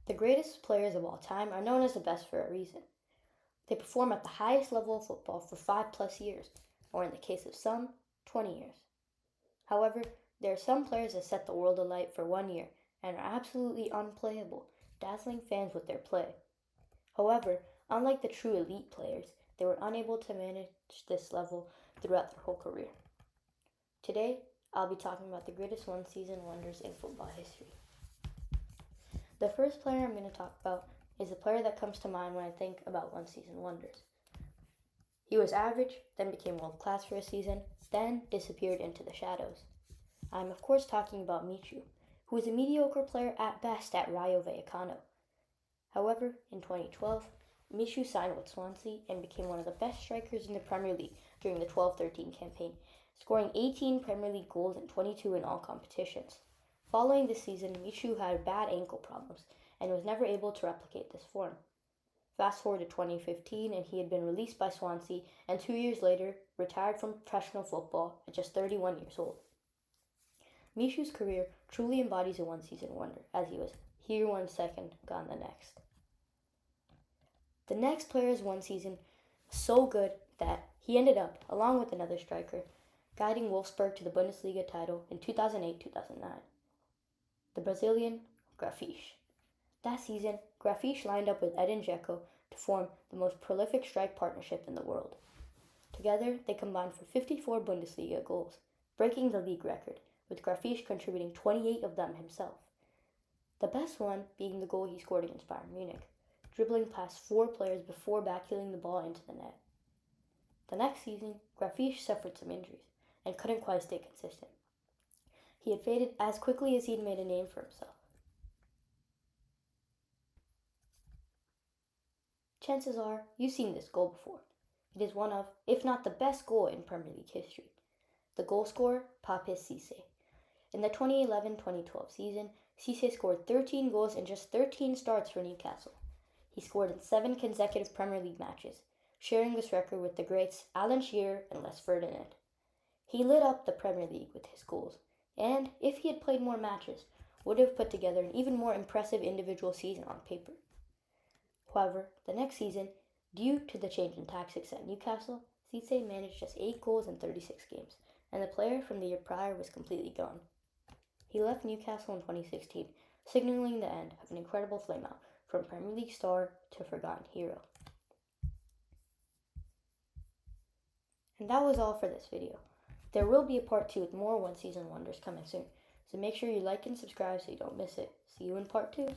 The greatest players of all time are known as the best for a reason. They perform at the highest level of football for 5+ years, or in the case of some, 20 years. However, there are some players that set the world alight for 1 year and are absolutely unplayable, dazzling fans with their play. However, unlike the true elite players, they were unable to manage this level throughout their whole career. Today, I'll be talking about the greatest one-season wonders in football history. The first player I'm going to talk about is the player that comes to mind when I think about one-season wonders. He was average, then became world-class for a season, then disappeared into the shadows. I'm of course talking about Michu, who was a mediocre player at best at Rayo Vallecano. However, in 2012, Michu signed with Swansea and became one of the best strikers in the Premier League during the 12-13 campaign, scoring 18 Premier League goals and 22 in all competitions. Following this season, Michu had bad ankle problems and was never able to replicate this form. Fast forward to 2015 and he had been released by Swansea and 2 years later retired from professional football at just 31 years old. Michu's career truly embodies a one-season wonder, as he was here 1 second, gone the next. The next player's one season was so good that he ended up, along with another striker, guiding Wolfsburg to the Bundesliga title in 2008-2009. The Brazilian Grafish. That season, Grafish lined up with Edin Dzeko to form the most prolific strike partnership in the world. Together, they combined for 54 Bundesliga goals, breaking the league record, with Grafish contributing 28 of them himself. The best one being the goal he scored against Bayern Munich, dribbling past 4 players before backheeling the ball into the net. The next season, Grafish suffered some injuries and couldn't quite stay consistent. He had faded as quickly as he'd made a name for himself. Chances are you've seen this goal before. It is one of, if not the best goal in Premier League history. The goal scorer, Papiss Cissé. In the 2011-2012 season, Cissé scored 13 goals in just 13 starts for Newcastle. He scored in 7 consecutive Premier League matches, sharing this record with the greats Alan Shearer and Les Ferdinand. He lit up the Premier League with his goals, and if he had played more matches, would have put together an even more impressive individual season on paper. However, the next season, due to the change in tactics at Newcastle, Cissé managed just 8 goals in 36 games, and the player from the year prior was completely gone. He left Newcastle in 2016, signaling the end of an incredible flameout from Premier League star to forgotten hero. And that was all for this video. There will be a part 2 with more one-season wonders coming soon, so make sure you like and subscribe so you don't miss it. See you in part 2.